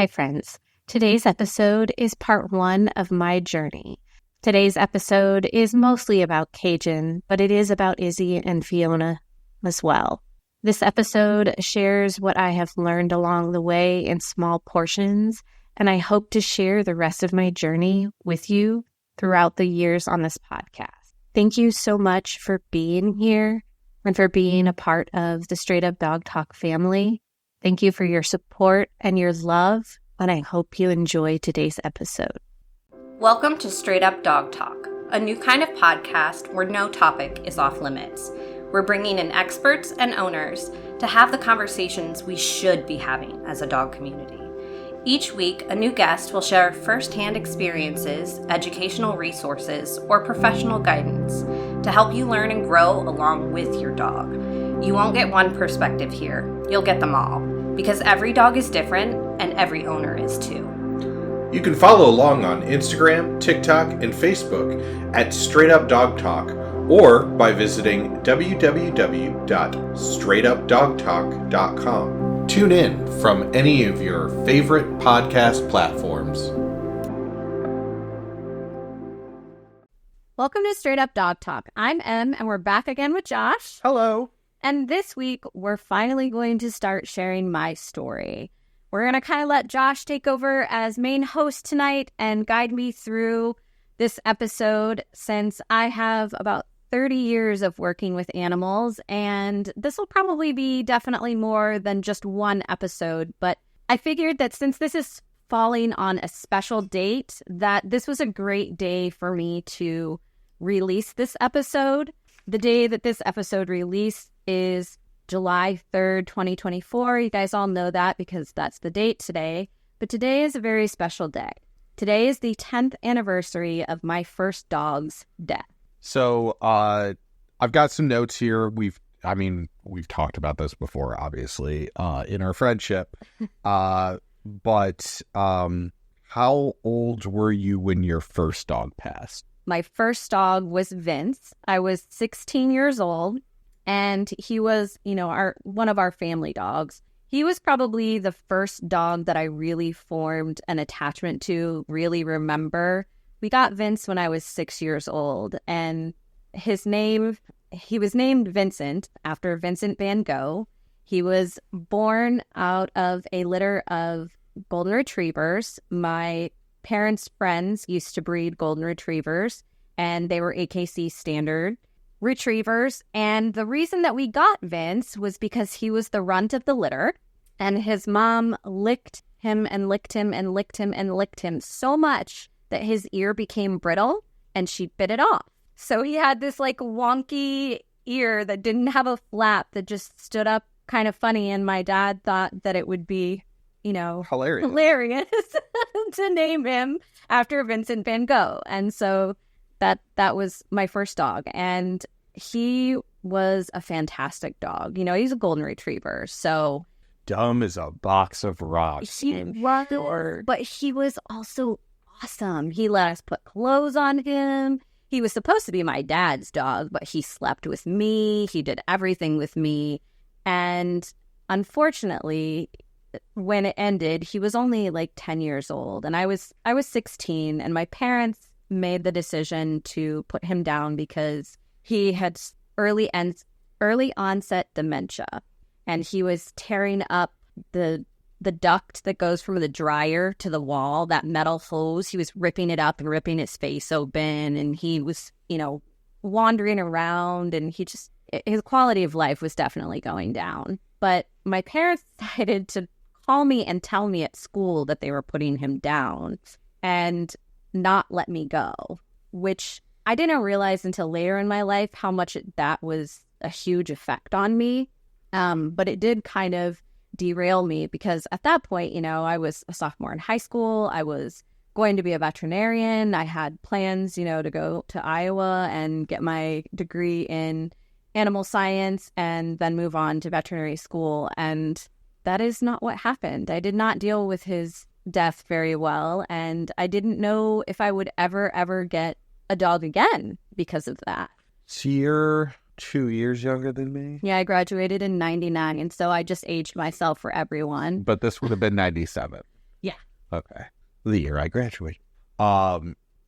Hi, friends. Today's episode is part one of my journey. Today's episode is mostly about Cajun, but it is about Izzy and Fiona as well. This episode shares what I have learned along the way in small portions, and I hope to share the rest of my journey with you throughout the years on this podcast. Thank you so much for being here and for being a part of the Straight Up Dog Talk family. Thank you for your support and your love, and I hope you enjoy today's episode. Welcome to Straight Up Dog Talk, a new kind of podcast where no topic is off limits. We're bringing in experts and owners to have the conversations we should be having as a dog community. Each week, a new guest will share firsthand experiences, educational resources, or professional guidance to help you learn and grow along with your dog. You won't get one perspective here, you'll get them all, because every dog is different and every owner is too. You can follow along on Instagram, TikTok, and Facebook at Straight Up Dog Talk, or by visiting www.straightupdogtalk.com. Tune in from any of your favorite podcast platforms. Welcome to Straight Up Dog Talk. I'm Em, and we're back again with Josh. Hello. And this week, we're finally going to start sharing my story. We're going to kind of let Josh take over as main host tonight and guide me through this episode, since I have about 30 years of working with animals, and this will probably be definitely more than just one episode, but I figured that since this is falling on a special date, that this was a great day for me to release this episode. The day that this episode released is July 3rd, 2024. You guys all know that because that's the date today, but today is a very special day. Today is the 10th anniversary of my first dog's death. So I've got some notes here. We've talked about this before, obviously, in our friendship. But how old were you when your first dog passed? My first dog was Vince. I was 16 years old, and he was, one of our family dogs. He was probably the first dog that I really formed an attachment to, really remember. We got Vince when I was 6 years old, and he was named Vincent after Vincent van Gogh. He was born out of a litter of golden retrievers. My parents' friends used to breed golden retrievers, and they were AKC standard retrievers. And the reason that we got Vince was because he was the runt of the litter, and his mom licked him and licked him and licked him and licked him so much that his ear became brittle and she bit it off. So he had this wonky ear that didn't have a flap that just stood up kind of funny. And my dad thought that it would be, hilarious to name him after Vincent van Gogh. And so that was my first dog. And he was a fantastic dog. He's a golden retriever. So dumb as a box of rocks. He was, but he was also awesome. He let us put clothes on him. He was supposed to be my dad's dog, but he slept with me. He did everything with me. And unfortunately, when it ended, he was only 10 years old, and I was 16, and my parents made the decision to put him down because he had early onset dementia, and he was tearing up the duct that goes from the dryer to the wall, that metal hose. He was ripping it up and ripping his face open, and he was, wandering around, and his quality of life was definitely going down. But my parents decided to call me and tell me at school that they were putting him down and not let me go, which I didn't realize until later in my life how much that was a huge effect on me. But it did kind of derail me because at that point, I was a sophomore in high school. I was going to be a veterinarian. I had plans, to go to Iowa and get my degree in animal science and then move on to veterinary school. And that is not what happened. I did not deal with his death very well. And I didn't know if I would ever get a dog again because of that. So you're 2 years younger than me? Yeah, I graduated in 99, and so I just aged myself for everyone. But this would have been 97. Yeah. Okay. The year I graduated.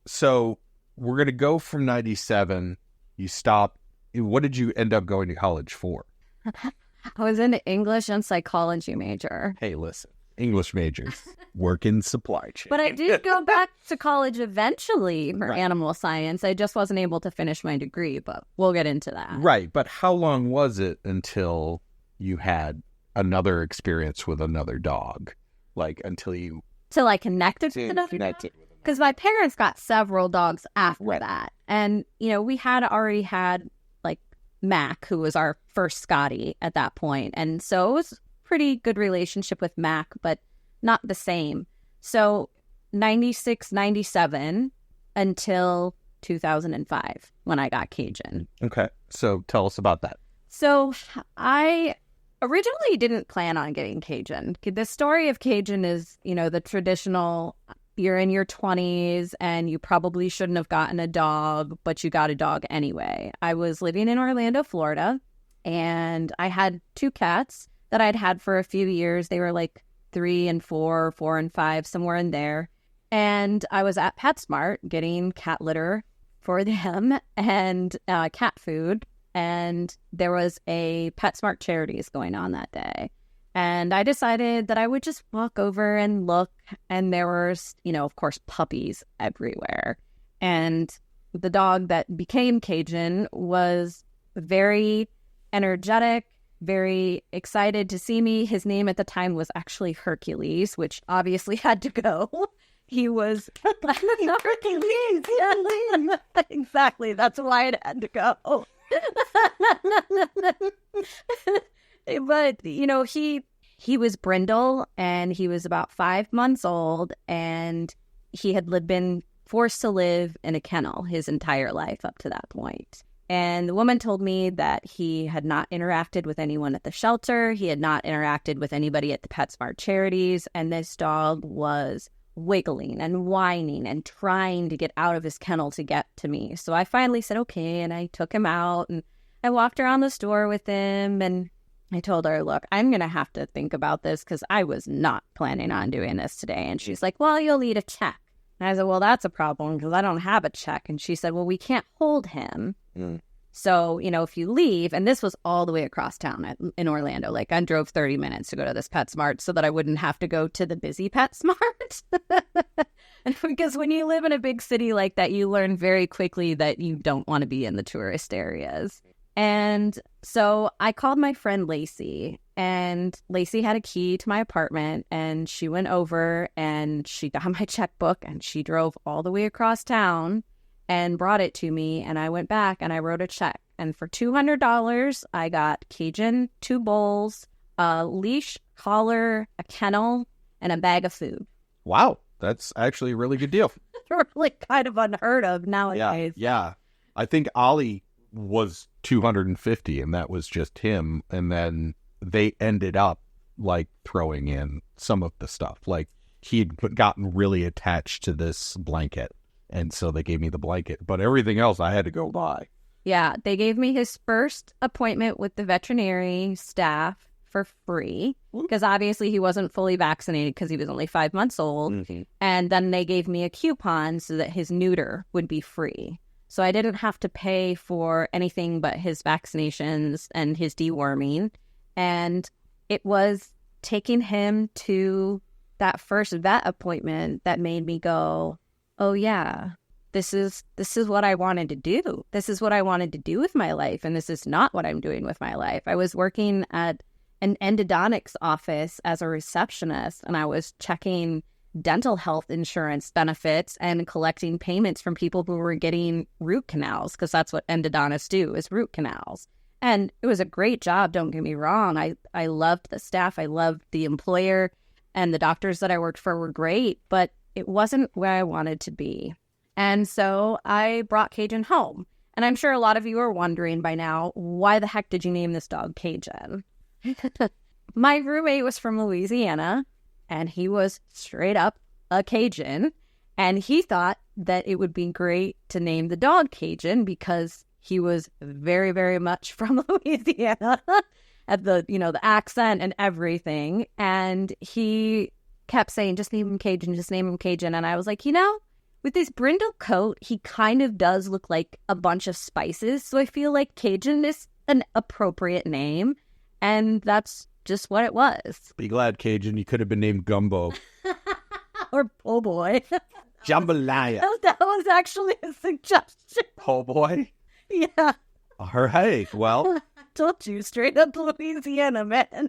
So we're going to go from 97. You stop. What did you end up going to college for? I was an English and psychology major. Hey, listen. English majors work in supply chain. But I did go back to college eventually for Right. animal science. I just wasn't able to finish my degree, but we'll get into that. Right. But how long was it until you had another experience with another dog? Like until you Till I connected with another dog? connected with another. Because my parents got several dogs after Right. that. And, we had already had like Mac, who was our first Scotty at that point. And so it was pretty good relationship with Mac, but not the same. So 96, 97 until 2005 when I got Cajun. Okay. So tell us about that. So I originally didn't plan on getting Cajun. The story of Cajun is, the traditional, you're in your 20s and you probably shouldn't have gotten a dog, but you got a dog anyway. I was living in Orlando, Florida, and I had 2 cats that I'd had for a few years. They were like 3 and 4, 4 and 5, somewhere in there. And I was at PetSmart getting cat litter for them and cat food. And there was a PetSmart Charities going on that day. And I decided that I would just walk over and look. And there was, of course, puppies everywhere. And the dog that became Cajun was very energetic, very excited to see me. His name at the time was actually Hercules, which obviously had to go. He was Hercules. Yeah. Exactly. That's why it had to go. But, he was brindle and he was about 5 months old, and he had been forced to live in a kennel his entire life up to that point. And the woman told me that he had not interacted with anyone at the shelter. He had not interacted with anybody at the PetSmart Charities. And this dog was wiggling and whining and trying to get out of his kennel to get to me. So I finally said, okay. And I took him out and I walked around the store with him. And I told her, look, I'm going to have to think about this because I was not planning on doing this today. And she's like, well, you'll need a check. And I said, well, that's a problem because I don't have a check. And she said, well, we can't hold him. Mm. So, if you leave, and this was all the way across town in Orlando, like I drove 30 minutes to go to this PetSmart so that I wouldn't have to go to the busy PetSmart. Because when you live in a big city like that, you learn very quickly that you don't want to be in the tourist areas. And so I called my friend Lacey, and Lacey had a key to my apartment, and she went over and she got my checkbook and she drove all the way across town and brought it to me. And I went back and I wrote a check. And for $200, I got Cajun, 2 bowls, a leash, collar, a kennel, and a bag of food. Wow. That's actually a really good deal. Really kind of unheard of nowadays. Yeah. I think Ollie was 250 and that was just him. And then they ended up like throwing in some of the stuff. Like he'd gotten really attached to this blanket. And so they gave me the blanket, but everything else I had to go buy. Yeah, they gave me his first appointment with the veterinary staff for free because obviously he wasn't fully vaccinated because he was only 5 months old. Mm-hmm. And then they gave me a coupon so that his neuter would be free. So I didn't have to pay for anything but his vaccinations and his deworming. And it was taking him to that first vet appointment that made me go, oh yeah, this is what I wanted to do. This is what I wanted to do with my life. And this is not what I'm doing with my life. I was working at an endodontics office as a receptionist, and I was checking dental health insurance benefits and collecting payments from people who were getting root canals, because that's what endodontists do, is root canals. And it was a great job, don't get me wrong. I loved the staff. I loved the employer, and the doctors that I worked for were great, but it wasn't where I wanted to be. And so I brought Cajun home. And I'm sure a lot of you are wondering by now, why the heck did you name this dog Cajun? My roommate was from Louisiana, and he was straight up a Cajun. And he thought that it would be great to name the dog Cajun because he was very, very much from Louisiana at the accent and everything. And he kept saying, just name him Cajun, just name him Cajun. And I was like, with his brindle coat, he kind of does look like a bunch of spices. So I feel like Cajun is an appropriate name. And that's just what it was. Be glad, Cajun, you could have been named Gumbo. Or po' boy. Jambalaya. That was actually a suggestion. Po' boy? Yeah. All right. Well. Told you, straight up Louisiana, man.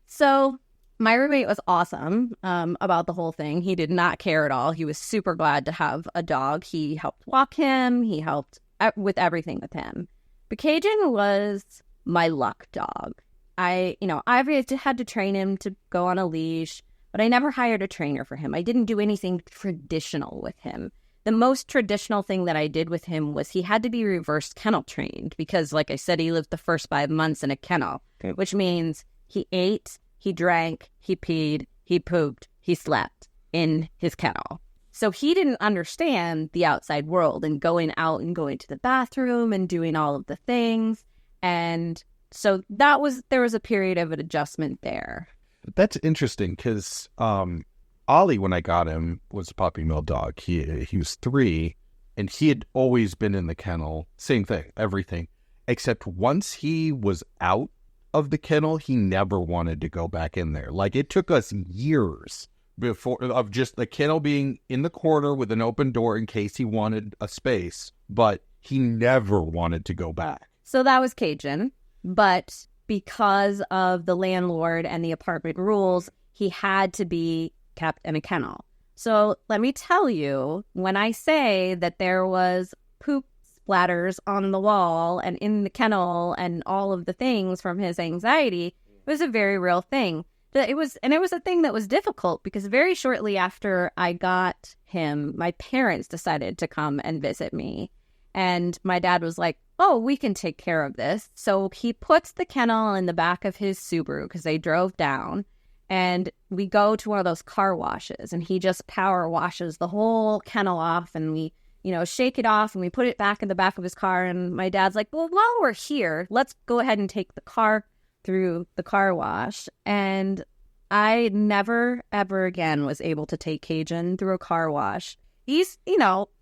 So my roommate was awesome about the whole thing. He did not care at all. He was super glad to have a dog. He helped walk him. He helped with everything with him. But Cajun was my luck dog. I had to train him to go on a leash, but I never hired a trainer for him. I didn't do anything traditional with him. The most traditional thing that I did with him was he had to be reverse kennel trained because, like I said, he lived the first 5 months in a kennel, which means he ate, he drank, he peed, he pooped, he slept in his kennel. So he didn't understand the outside world and going out and going to the bathroom and doing all of the things. And so there was a period of an adjustment there. That's interesting because Ollie, when I got him, was a puppy mill dog. He was 3, and he had always been in the kennel. Same thing, everything. Except once he was out of the kennel, he never wanted to go back in there. Like, it took us years before of just the kennel being in the corner with an open door in case he wanted a space, but he never wanted to go back. So that was Cajun, but because of the landlord and the apartment rules, he had to be kept in a kennel. So let me tell you, when I say that there was poop splatters on the wall and in the kennel and all of the things from his anxiety, it was a very real thing. It was a thing that was difficult because very shortly after I got him, my parents decided to come and visit me. And my dad was like, oh, we can take care of this. So he puts the kennel in the back of his Subaru because they drove down. And we go to one of those car washes and he just power washes the whole kennel off and we, shake it off and we put it back in the back of his car. And my dad's like, well, while we're here, let's go ahead and take the car through the car wash. And I never, ever again was able to take Cajun through a car wash. He's,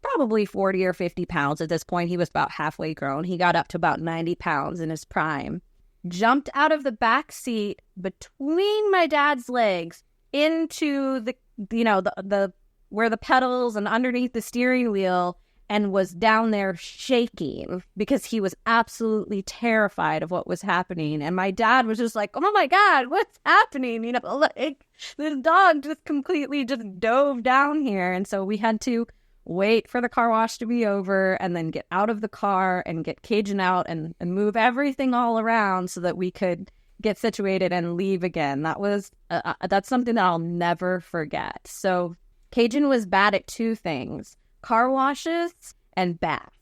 probably 40 or 50 pounds at this point. He was about halfway grown. He got up to about 90 pounds in his prime. Jumped out of the back seat between my dad's legs into the where the pedals and underneath the steering wheel and was down there shaking because he was absolutely terrified of what was happening. And my dad was just like, oh my God, what's happening? Like this dog just completely just dove down here. And so we had to wait for the car wash to be over and then get out of the car and get Cajun out and move everything all around so that we could get situated and leave again. That's something that I'll never forget. So Cajun was bad at 2 things: car washes and bath.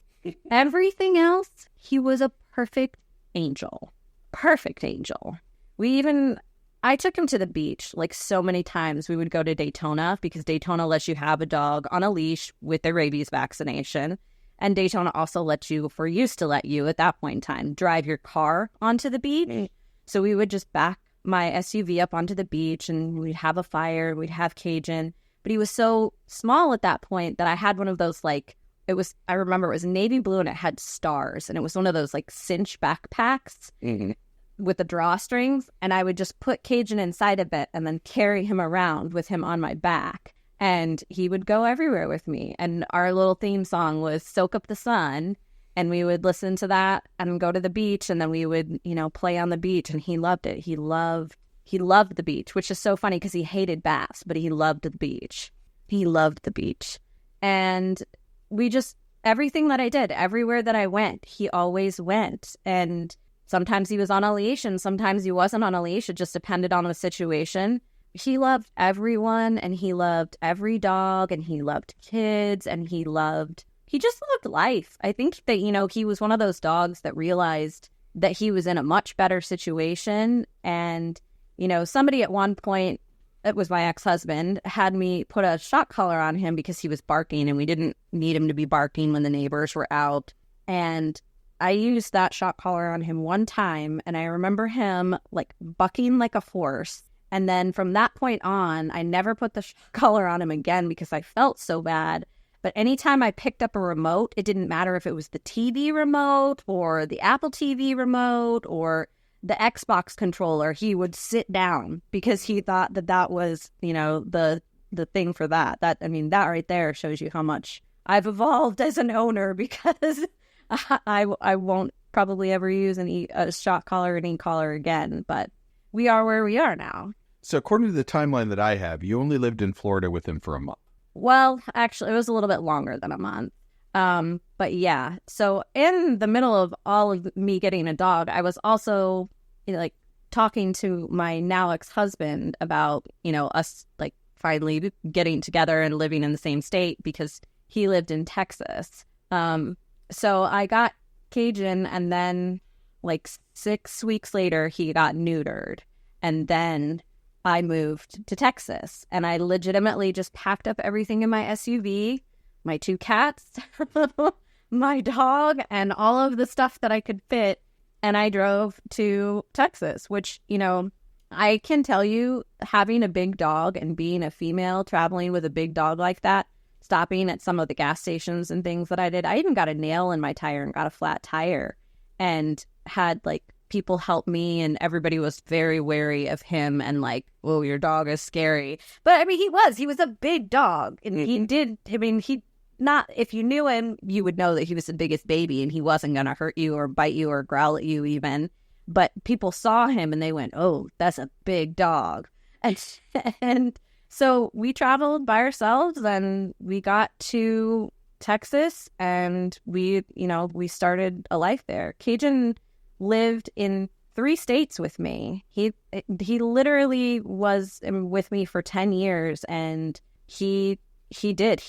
Everything else, he was a perfect angel. Perfect angel. I took him to the beach like so many times. We would go to Daytona because Daytona lets you have a dog on a leash with their rabies vaccination. And Daytona also used to let you at that point in time, drive your car onto the beach. So we would just back my SUV up onto the beach and we'd have a fire, we'd have Cajun. But he was so small at that point that I had one of those I remember it was navy blue and it had stars. And it was one of those cinch backpacks. Mm-hmm. With the drawstrings, and I would just put Cajun inside of it and then carry him around with him on my back, and he would go everywhere with me. And our little theme song was Soak Up the Sun, and we would listen to that and go to the beach, and then we would play on the beach, and he loved it. He loved the beach, which is so funny because he hated baths, but he loved the beach. And everything that I did, everywhere that I went, he always went. And sometimes he was on a leash and sometimes he wasn't on a leash. It just depended on the situation. He loved everyone and he loved every dog and he loved kids and he just loved life. I think that, he was one of those dogs that realized that he was in a much better situation. And, somebody at one point, it was my ex-husband, had me put a shock collar on him because he was barking and we didn't need him to be barking when the neighbors were out. And I used that shock collar on him one time, and I remember him bucking like a horse And then from that point on, I never put the shock collar on him again because I felt so bad. But anytime I picked up a remote, it didn't matter if it was the TV remote or the Apple TV remote or the Xbox controller, he would sit down because he thought that that was, you know, the thing for that. That right there shows you how much I've evolved as an owner, because I won't probably ever use a shock collar or an e-collar again. But we are where we are now. So according to the timeline that I have, you only lived in Florida with him for a month. Well, actually, it was a little bit longer than a month. But yeah, so in the middle of all of me getting a dog, I was also, you know, like talking to my now ex-husband about, you know, us like finally getting together and living in the same state because he lived in Texas. So I got Cajun, and then like 6 weeks later, he got neutered. And then I moved to Texas, and I legitimately just packed up everything in my SUV, my 2 cats, my dog, and all of the stuff that I could fit. And I drove to Texas, which, you know, I can tell you, having a big dog and being a female traveling with a big dog like that, stopping at some of the gas stations and things that I did, I even got a nail in my tire and got a flat tire and had like people help me, and everybody was very wary of him and like, oh, your dog is scary. But I mean, he was a big dog, and if you knew him, you would know that he was the biggest baby and he wasn't going to hurt you or bite you or growl at you even. But people saw him and they went, oh, that's a big dog. And so we traveled by ourselves, and we got to Texas, and we started a life there. Cajun lived in 3 states with me. He literally was with me for 10 years, and he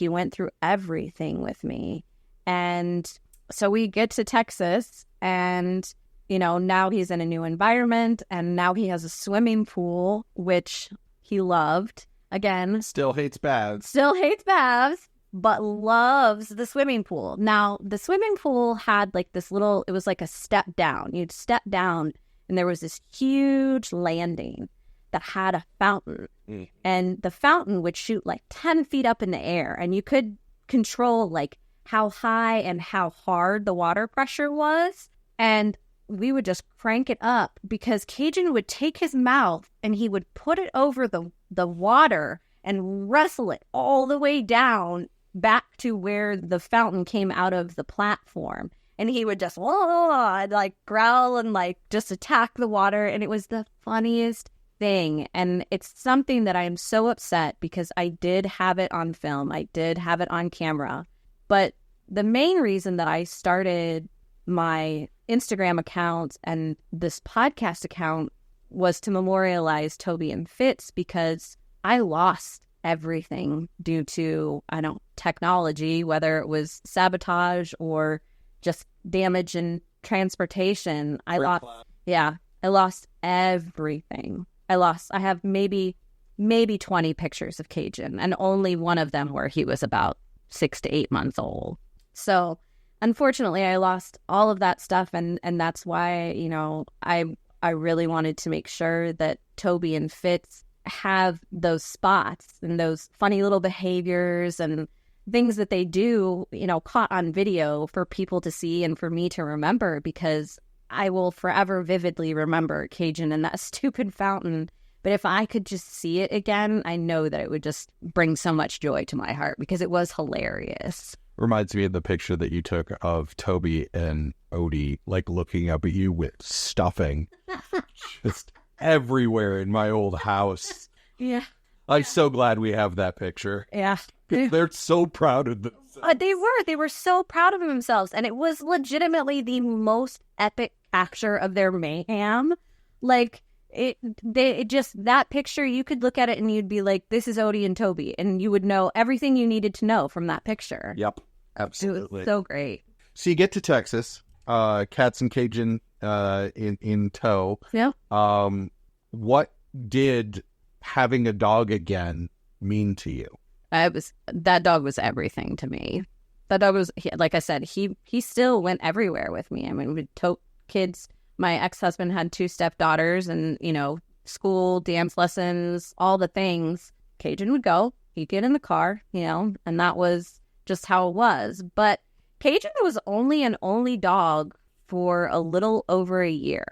went through everything with me. And so we get to Texas, and you know, now he's in a new environment, and now he has a swimming pool, which he loved. Again, Still hates baths, but loves the swimming pool. Now, the swimming pool had like this little, it was like a step down. You'd step down, and there was this huge landing that had a fountain. And the fountain would shoot like 10 feet up in the air, and you could control like how high and how hard the water pressure was. And we would just crank it up, because Cajun would take his mouth and he would put it over the water and wrestle it all the way down back to where the fountain came out of the platform. And he would just like growl and like just attack the water. And it was the funniest thing. And it's something that I am so upset, because I did have it on film. I did have it on camera. But the main reason that I started my Instagram account and this podcast account was to memorialize Toby and Fitz, because I lost everything due to, technology, whether it was sabotage or just damage in transportation. I lost everything. I have maybe 20 pictures of Cajun, and only one of them where he was about 6 to 8 months old. So unfortunately, I lost all of that stuff, and that's why, you know, I really wanted to make sure that Toby and Fitz have those spots and those funny little behaviors and things that they do, you know, caught on video for people to see and for me to remember, because I will forever vividly remember Cajun and that stupid fountain. But if I could just see it again, I know that it would just bring so much joy to my heart, because it was hilarious. Reminds me of the picture that you took of Toby and Odie, like looking up at you with stuffing just everywhere in my old house. Yeah. I'm so glad we have that picture. Yeah. They're so proud of themselves. They were so proud of themselves. And it was legitimately the most epic capture of their mayhem. Like, that picture, you could look at it and you'd be like, this is Odie and Toby, and you would know everything you needed to know from that picture. Yep, absolutely. It was so great. So you get to Texas, Cats and Cajun in tow. Yeah. What did having a dog again mean to you? That dog was everything to me. That dog was, like I said, he still went everywhere with me. I mean, we took kids. My ex-husband had 2 stepdaughters, and, you know, school, dance lessons, all the things, Cajun would go. He'd get in the car, and that was just how it was. But Cajun was only an only dog for a little over a year.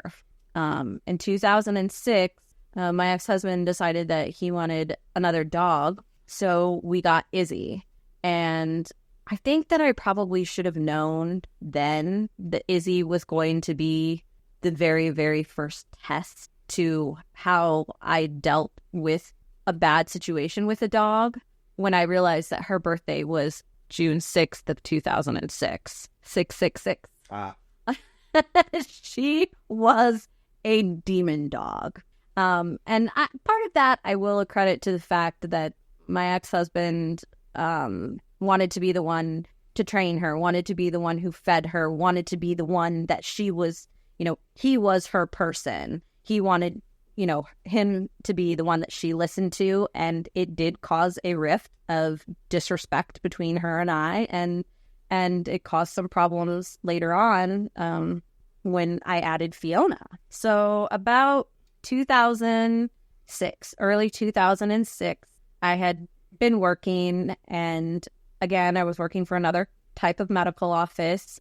In 2006, my ex-husband decided that he wanted another dog, so we got Izzy. And I think that I probably should have known then that Izzy was going to be the very, very first test to how I dealt with a bad situation with a dog when I realized that her birthday was June 6th of 2006. 666. She was a demon dog. And part of that I will accredit to the fact that my ex-husband wanted to be the one to train her, wanted to be the one who fed her, wanted to be the one that she was, he was her person. He wanted, him to be the one that she listened to. And it did cause a rift of disrespect between her and I. And it caused some problems later on when I added Fiona. So about 2006, early 2006, I had been working, and again, I was working for another type of medical office.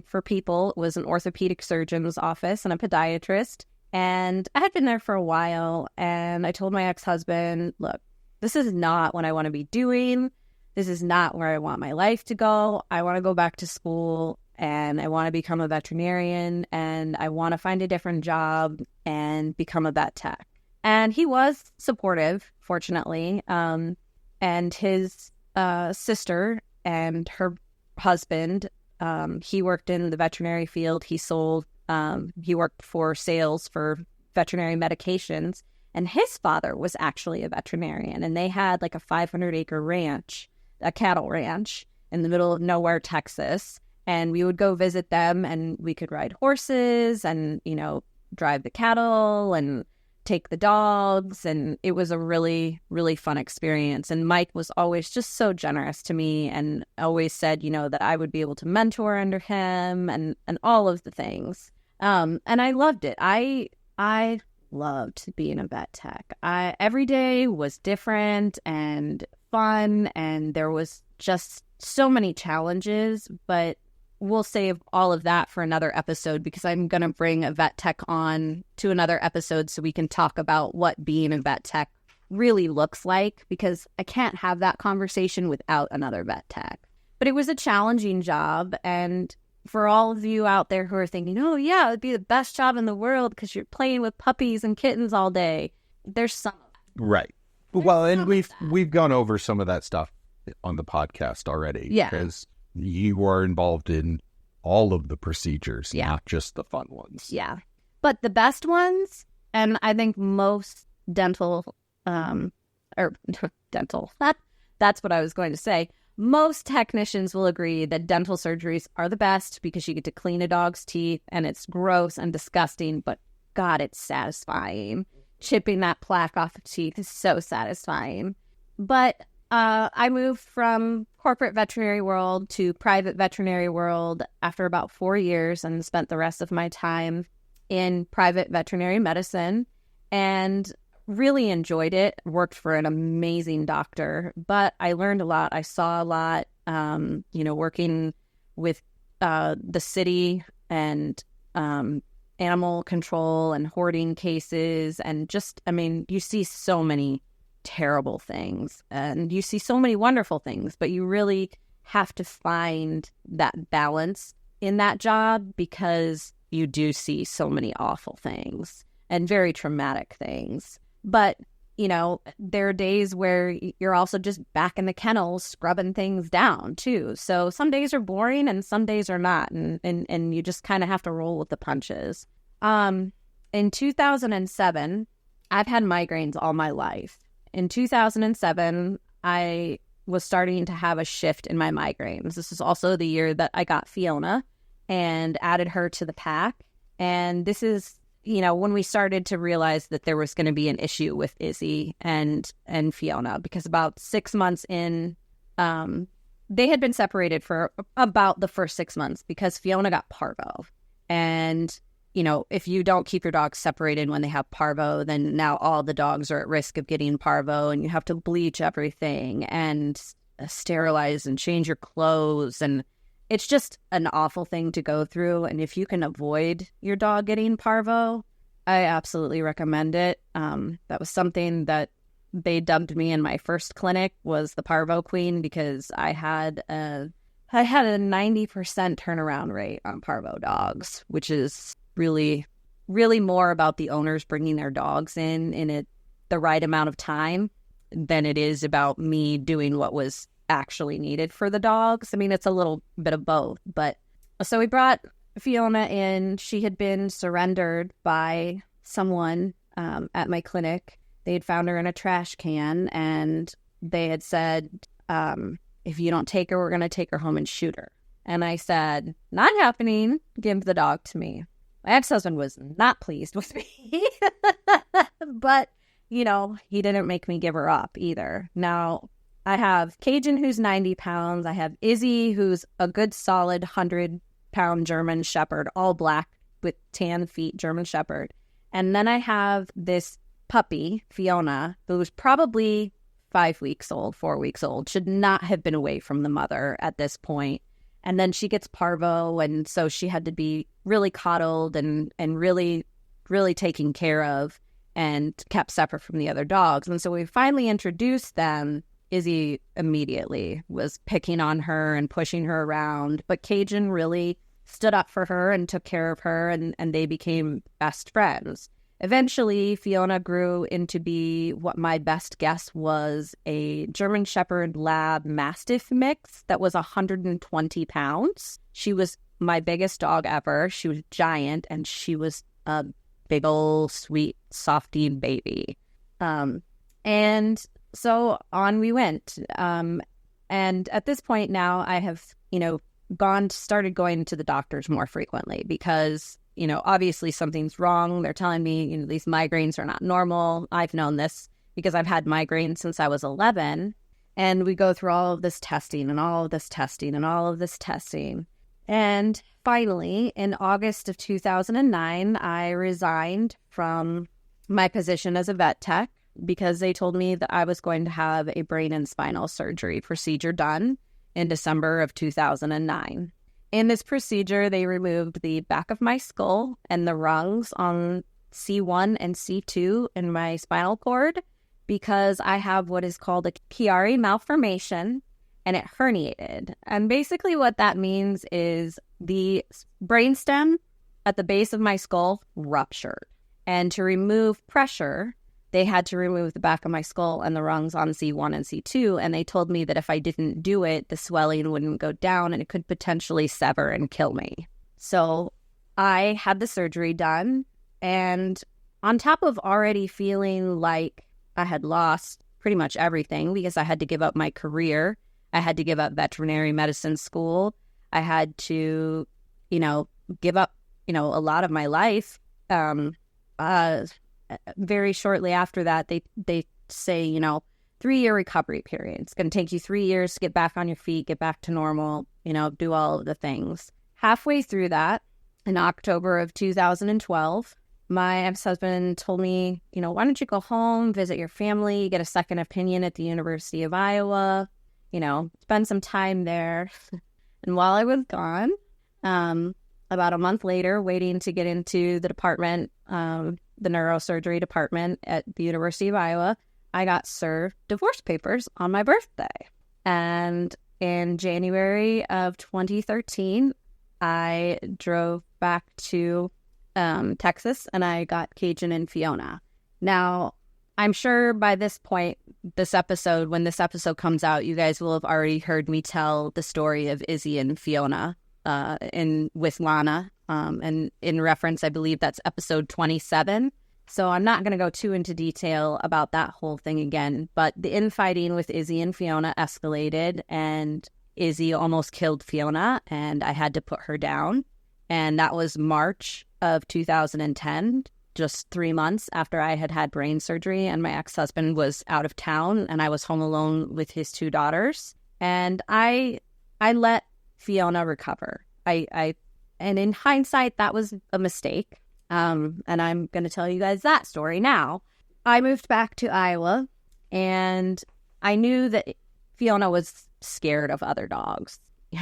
For people, it was an orthopedic surgeon's office and a podiatrist. And I had been there for a while, and I told my ex-husband, look, this is not what I want to be doing. This is not where I want my life to go. I want to go back to school, and I want to become a veterinarian, and I want to find a different job and become a vet tech. And he was supportive, fortunately. And his sister and her husband, he worked in the veterinary field. He worked for sales for veterinary medications. And his father was actually a veterinarian. And they had like a 500-acre ranch, a cattle ranch in the middle of nowhere, Texas. And we would go visit them, and we could ride horses and, drive the cattle and take the dogs. And it was a really, really fun experience. And Mike was always just so generous to me and always said, that I would be able to mentor under him and all of the things. And I loved it. I loved being a vet tech. Every day was different and fun, and there was just so many challenges, but we'll save all of that for another episode, because I'm going to bring a vet tech on to another episode so we can talk about what being a vet tech really looks like, because I can't have that conversation without another vet tech. But it was a challenging job, and for all of you out there who are thinking, oh yeah, it would be the best job in the world because you're playing with puppies and kittens all day, there's some of that. Right. Well, and we've gone over some of that stuff on the podcast already. Yeah. Because you are involved in all of the procedures, not just the fun ones. Yeah. But the best ones, and I think most dental, dental, that's what I was going to say. Most technicians will agree that dental surgeries are the best because you get to clean a dog's teeth, and it's gross and disgusting, but God, it's satisfying. Chipping that plaque off the teeth is so satisfying. But I moved from corporate veterinary world to private veterinary world after about 4 years, and spent the rest of my time in private veterinary medicine and really enjoyed it. Worked for an amazing doctor, but I learned a lot. I saw a lot, working with the city and animal control and hoarding cases. And just, you see so many terrible things and you see so many wonderful things, but you really have to find that balance in that job, because you do see so many awful things and very traumatic things. But, there are days where you're also just back in the kennel scrubbing things down too. So some days are boring and some days are not. And you just kind of have to roll with the punches. In 2007, I've had migraines all my life. In 2007, I was starting to have a shift in my migraines. This is also the year that I got Fiona and added her to the pack. And this is, when we started to realize that there was going to be an issue with Izzy and Fiona, because about 6 months in, they had been separated for about the first 6 months because Fiona got parvo. And if you don't keep your dogs separated when they have parvo, then now all the dogs are at risk of getting parvo, and you have to bleach everything and sterilize and change your clothes. And it's just an awful thing to go through. And if you can avoid your dog getting parvo, I absolutely recommend it. That was something that they dubbed me in my first clinic, was the parvo queen, because I had a 90% turnaround rate on parvo dogs, which is really, really more about the owners bringing their dogs in the right amount of time than it is about me doing what was actually needed for the dogs. I mean, it's a little bit of both. But so we brought Fiona in. She had been surrendered by someone at my clinic. They had found her in a trash can, and they had said, if you don't take her, we're going to take her home and shoot her. And I said, not happening. Give the dog to me. My ex-husband was not pleased with me, but, he didn't make me give her up either. Now, I have Cajun, who's 90 pounds. I have Izzy, who's a good solid 100-pound German Shepherd, all black with tan feet, German Shepherd. And then I have this puppy, Fiona, who was probably 4 weeks old, should not have been away from the mother at this point. And then she gets parvo, and so she had to be really coddled and really, really taken care of and kept separate from the other dogs. And so we finally introduced them. Izzy immediately was picking on her and pushing her around, but Cajun really stood up for her and took care of her, and they became best friends. Eventually, Fiona grew into be what my best guess was a German Shepherd Lab Mastiff mix that was 120 pounds. She was my biggest dog ever. She was giant, and she was a big old sweet softy baby. And so on we went. And at this point now, I have, started going to the doctors more frequently because obviously something's wrong. They're telling me, these migraines are not normal. I've known this because I've had migraines since I was 11. And we go through all of this testing and all of this testing and all of this testing. And finally, in August of 2009, I resigned from my position as a vet tech because they told me that I was going to have a brain and spinal surgery procedure done in December of 2009. In this procedure, they removed the back of my skull and the rungs on C1 and C2 in my spinal cord because I have what is called a Chiari malformation, and it herniated. And basically what that means is the brainstem at the base of my skull ruptured. And to remove pressure, they had to remove the back of my skull and the rungs on C1 and C2, and they told me that if I didn't do it, the swelling wouldn't go down and it could potentially sever and kill me. So I had the surgery done, and on top of already feeling like I had lost pretty much everything because I had to give up my career, I had to give up veterinary medicine school, I had to, give up, a lot of my life. Very shortly after that, they say, 3-year recovery period. It's going to take you 3 years to get back on your feet, get back to normal, do all of the things. Halfway through that, in October of 2012, my ex-husband told me, why don't you go home, visit your family, get a second opinion at the University of Iowa, spend some time there. And while I was gone, about a month later, waiting to get into the department, the neurosurgery department at the University of Iowa, I got served divorce papers on my birthday. And in January of 2013, I drove back to Texas, and I got Cajun and Fiona. Now, I'm sure by this point, when this episode comes out, you guys will have already heard me tell the story of Izzy and Fiona with Lana. And in reference, I believe that's episode 27. So I'm not going to go too into detail about that whole thing again. But the infighting with Izzy and Fiona escalated, and Izzy almost killed Fiona, and I had to put her down. And that was March of 2010, just 3 months after I had had brain surgery, and my ex-husband was out of town, and I was home alone with his 2 daughters. And I let Fiona recover. I And in hindsight, that was a mistake. And I'm going to tell you guys that story now. I moved back to Iowa, and I knew that Fiona was scared of other dogs.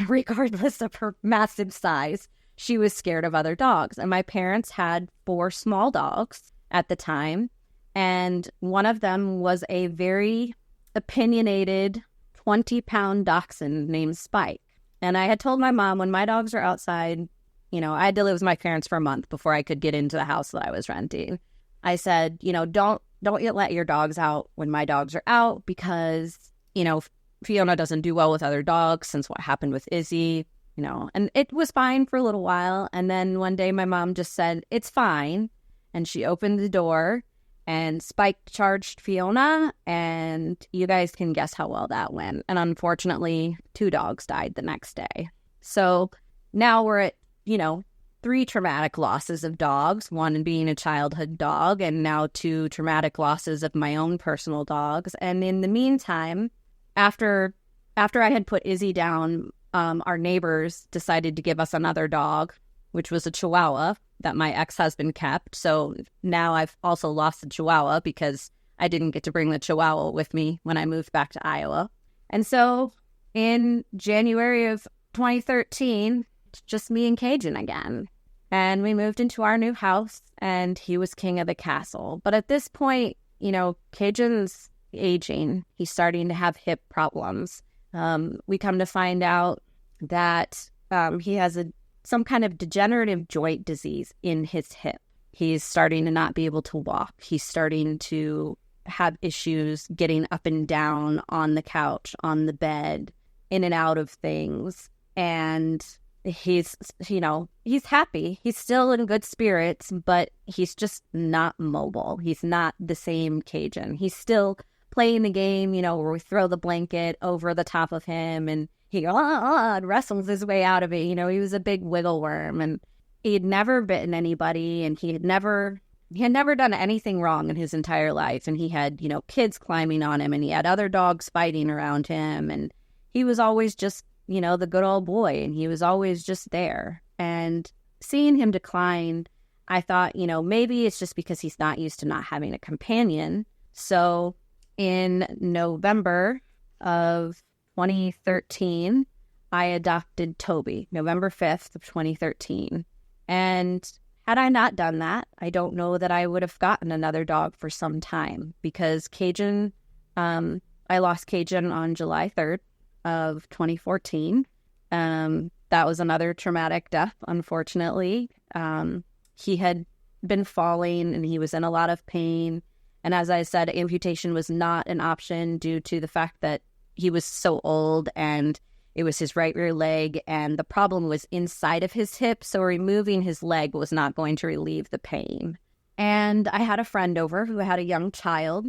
Regardless of her massive size, she was scared of other dogs. And my parents had 4 small dogs at the time, and one of them was a very opinionated 20-pound dachshund named Spike. And I had told my mom, when my dogs are outside, I had to live with my parents for a month before I could get into the house that I was renting. I said, don't let your dogs out when my dogs are out, because, Fiona doesn't do well with other dogs since what happened with Izzy, and it was fine for a little while. And then one day my mom just said, it's fine. And she opened the door and Spike charged Fiona, and you guys can guess how well that went. And unfortunately, 2 dogs died the next day. So now we're at, 3 traumatic losses of dogs, one being a childhood dog, and now 2 traumatic losses of my own personal dogs. And in the meantime, after I had put Izzy down, our neighbors decided to give us another dog, which was a Chihuahua that my ex-husband kept. So now I've also lost the Chihuahua because I didn't get to bring the Chihuahua with me when I moved back to Iowa. And so in January of 2013, it's just me and Cajun again. And we moved into our new house, and he was king of the castle. But at this point, Cajun's aging. He's starting to have hip problems. We come to find out that he has some kind of degenerative joint disease in his hip. He's starting to not be able to walk. He's starting to have issues getting up and down on the couch, on the bed, in and out of things. And he's happy. He's still in good spirits, but he's just not mobile. He's not the same Cajun. He's still playing the game, where we throw the blanket over the top of him and he and wrestles his way out of it. He was a big wiggle worm, and he had never bitten anybody, and he had never done anything wrong in his entire life. And he had, kids climbing on him, and he had other dogs fighting around him. And he was always just, the good old boy, and he was always just there. And seeing him decline, I thought, maybe it's just because he's not used to not having a companion. So in November of 2013, I adopted Toby, November 5th of 2013. And had I not done that, I don't know that I would have gotten another dog for some time, because Cajun, I lost Cajun on July 3rd of 2014. That was another traumatic death, unfortunately. He had been falling, and he was in a lot of pain. And as I said, amputation was not an option due to the fact that he was so old, and it was his right rear leg, and the problem was inside of his hip, so removing his leg was not going to relieve the pain. And I had a friend over who had a young child,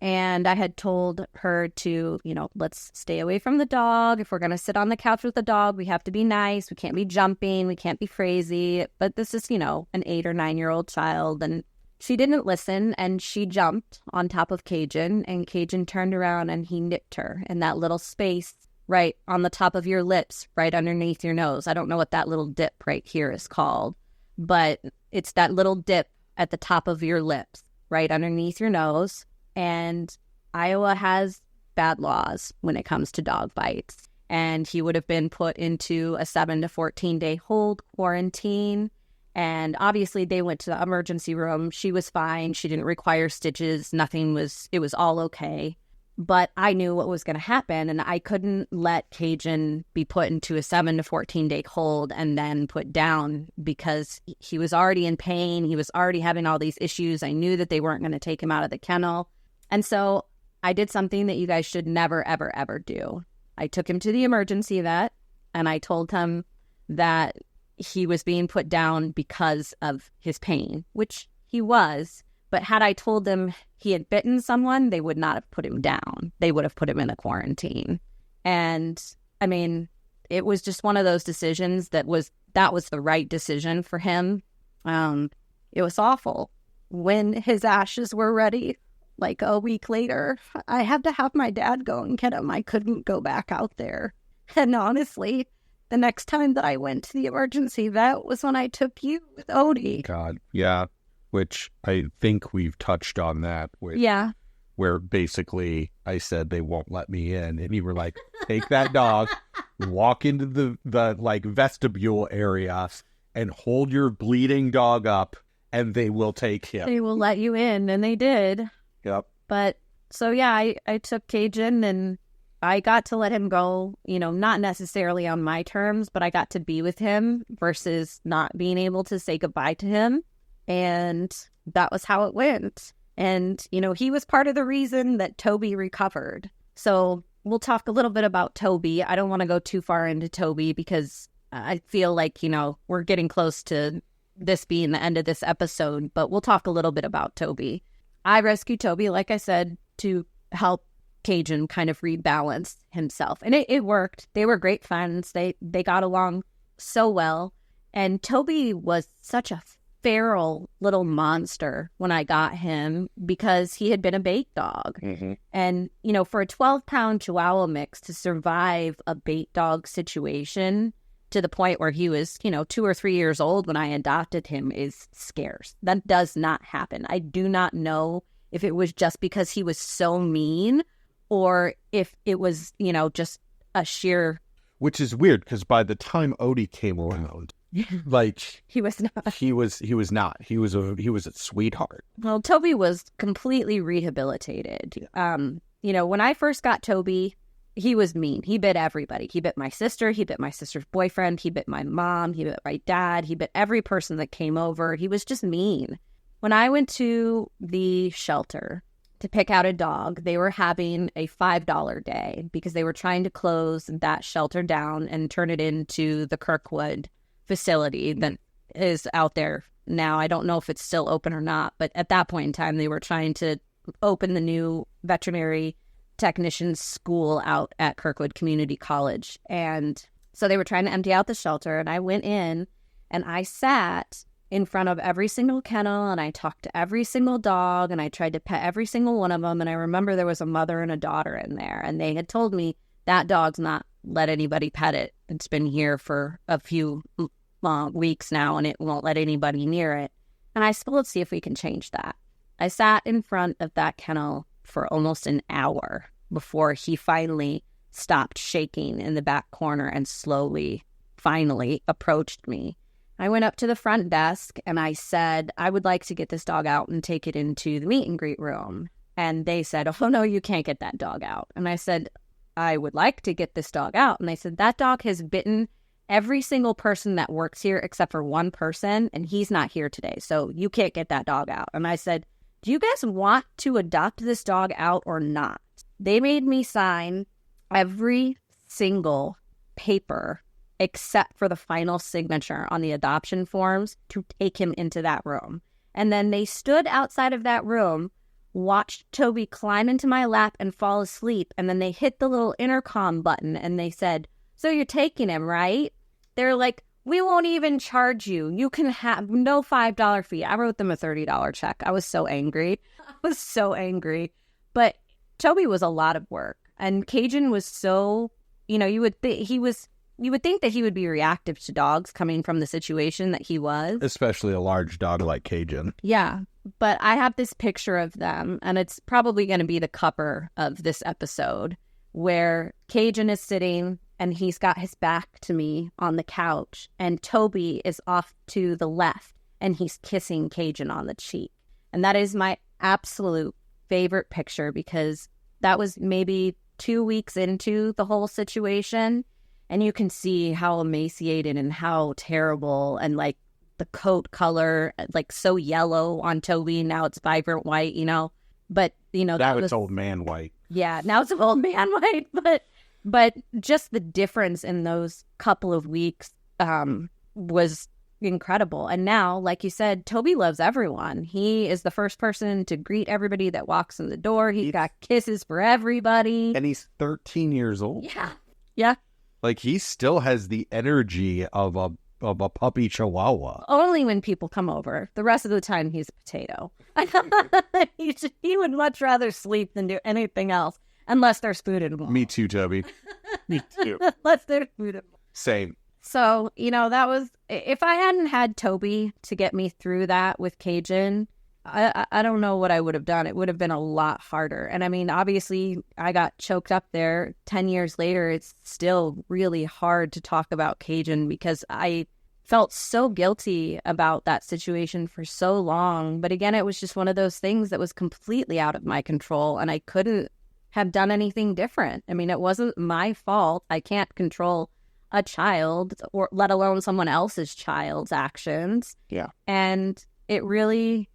and I had told her to, let's stay away from the dog. If we're going to sit on the couch with the dog, we have to be nice. We can't be jumping. We can't be crazy. But this is, an 8 or 9-year-old child, and she didn't listen, and she jumped on top of Cajun, and Cajun turned around and he nipped her in that little space right on the top of your lips, right underneath your nose. I don't know what that little dip right here is called, but it's that little dip at the top of your lips, right underneath your nose. And Iowa has bad laws when it comes to dog bites. And he would have been put into a 7 to 14-day hold quarantine. And obviously they went to the emergency room. She was fine. She didn't require stitches. It was all okay. But I knew what was going to happen, and I couldn't let Cajun be put into a 7 to 14-day hold and then put down, because he was already in pain. He was already having all these issues. I knew that they weren't going to take him out of the kennel. And so I did something that you guys should never, ever, ever do. I took him to the emergency vet, and I told him that he was being put down because of his pain, which he was. But had I told them he had bitten someone, they would not have put him down. They would have put him in a quarantine. And I mean, it was just one of those decisions that was the right decision for him. It was awful. When his ashes were ready, like a week later, I had to have my dad go and get him. I couldn't go back out there. And honestly, the next time that I went to the emergency vet was when I took you with Odie. God, yeah. Which I think we've touched on that. Yeah. Where basically I said they won't let me in, and you were like, take that dog, walk into the like vestibule area, and hold your bleeding dog up, and they will take him. They will let you in, and they did. Yep. But so yeah, I took Cajun, and I got to let him go. Not necessarily on my terms, but I got to be with him versus not being able to say goodbye to him, and that was how it went. And, he was part of the reason that Toby recovered. So we'll talk a little bit about Toby. I don't want to go too far into Toby because I feel like, we're getting close to this being the end of this episode. But we'll talk a little bit about Toby. I rescued Toby, like I said, to help Cajun kind of rebalance himself. And it worked. They were great friends. They got along so well. And Toby was such a feral little monster when I got him because he had been a bait dog. Mm-hmm. And, for a 12-pound Chihuahua mix to survive a bait dog situation to the point where he was, 2 or 3 years old when I adopted him is scarce. That does not happen. I do not know if it was just because he was so mean or if it was, just a sheer... Which is weird because by the time Odie came around, like he was not. He was not. He was a sweetheart. Well, Toby was completely rehabilitated. Yeah. When I first got Toby, he was mean. He bit everybody. He bit my sister. He bit my sister's boyfriend. He bit my mom. He bit my dad. He bit every person that came over. He was just mean. When I went to the shelter to pick out a dog, they were having a $5 day because they were trying to close that shelter down and turn it into the Kirkwood facility that is out there now. I don't know if it's still open or not, but at that point in time, they were trying to open the new veterinary technician school out at Kirkwood Community College. And so they were trying to empty out the shelter, and I went in and I sat in front of every single kennel and I talked to every single dog and I tried to pet every single one of them. And I remember there was a mother and a daughter in there, and they had told me that dog's not let anybody pet it. It's been here for a few weeks now and it won't let anybody near it. And I said, let's see if we can change that. I sat in front of that kennel for almost an hour before he finally stopped shaking in the back corner and finally approached me. I went up to the front desk and I said, I would like to get this dog out and take it into the meet and greet room. And they said, oh no, you can't get that dog out. And I said, I would like to get this dog out. And they said, that dog has bitten every single person that works here except for one person, and he's not here today, so you can't get that dog out. And I said, do you guys want to adopt this dog out or not? They made me sign every single paper except for the final signature on the adoption forms to take him into that room. And then they stood outside of that room, watched Toby climb into my lap and fall asleep, and then they hit the little intercom button and they said, so you're taking him, right? They're like, we won't even charge you. You can have no $5 fee. I wrote them a $30 check. I was so angry. But Toby was a lot of work. And Cajun was so, you would think that he would be reactive to dogs coming from the situation that he was. Especially a large dog like Cajun. Yeah. But I have this picture of them, and it's probably going to be the cover of this episode, where Cajun is sitting and he's got his back to me on the couch, and Toby is off to the left and he's kissing Cajun on the cheek. And that is my absolute favorite picture because that was maybe 2 weeks into the whole situation, and you can see how emaciated and how terrible, and like the coat color, like so yellow on Toby. Now it's vibrant white, but now it's old man white. Yeah, now it's old man white, but just the difference in those couple of weeks was incredible. And now, like you said, Toby loves everyone. He is the first person to greet everybody that walks in the door. He's got kisses for everybody. And he's 13 years old. Yeah. Like, he still has the energy of a puppy chihuahua. Only when people come over. The rest of the time, he's a potato. He would much rather sleep than do anything else, unless there's food involved. Me too, Toby. Me too. Unless there's food involved. Same. So, that was, if I hadn't had Toby to get me through that with Cajun, I don't know what I would have done. It would have been a lot harder. And I mean, obviously, I got choked up there. 10 years later, it's still really hard to talk about Cajun because I felt so guilty about that situation for so long. But again, it was just one of those things that was completely out of my control, and I couldn't have done anything different. I mean, it wasn't my fault. I can't control a child, or let alone someone else's child's actions. Yeah. And it really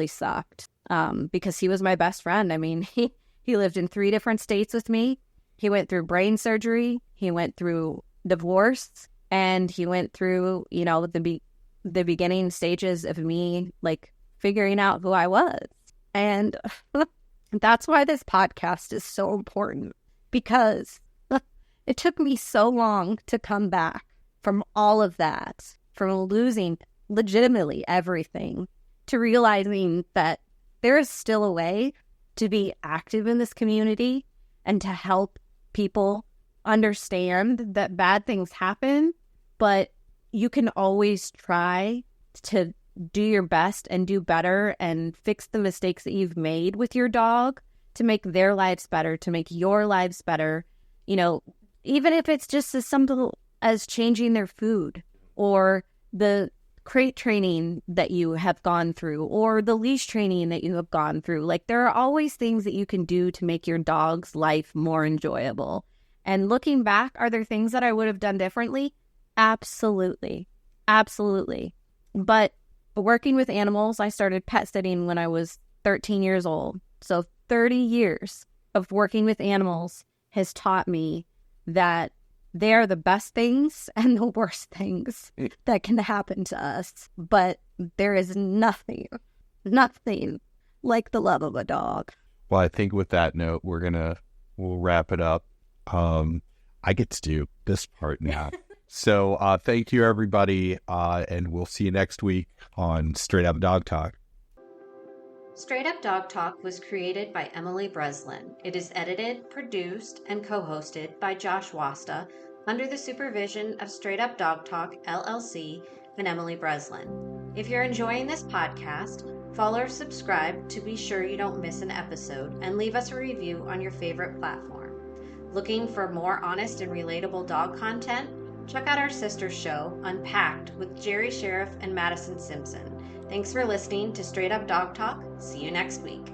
sucked because he was my best friend. I mean, he lived in 3 different states with me. He went through brain surgery. He went through divorce, and he went through, the beginning stages of me like figuring out who I was. And that's why this podcast is so important, because it took me so long to come back from all of that, from losing legitimately everything, to realizing that there is still a way to be active in this community and to help people understand that bad things happen, but you can always try to do your best and do better and fix the mistakes that you've made with your dog to make their lives better, to make your lives better. Even if it's just as simple as changing their food, or the crate training that you have gone through, or the leash training that you have gone through. Like, there are always things that you can do to make your dog's life more enjoyable. And looking back, are there things that I would have done differently? Absolutely. Absolutely. But working with animals, I started pet sitting when I was 13 years old. So 30 years of working with animals has taught me that they are the best things and the worst things that can happen to us. But there is nothing like the love of a dog. Well, I think with that note, we'll wrap it up. I get to do this part now. So thank you, everybody. And we'll see you next week on Straight Up Dog Talk. Straight Up Dog Talk was created by Emily Breslin. It is edited, produced, and co-hosted by Josh Wasta under the supervision of Straight Up Dog Talk, LLC, and Emily Breslin. If you're enjoying this podcast, follow or subscribe to be sure you don't miss an episode, and leave us a review on your favorite platform. Looking for more honest and relatable dog content? Check out our sister show, Unpacked, with Jerry Sheriff and Madison Simpson. Thanks for listening to Straight Up Dog Talk. See you next week.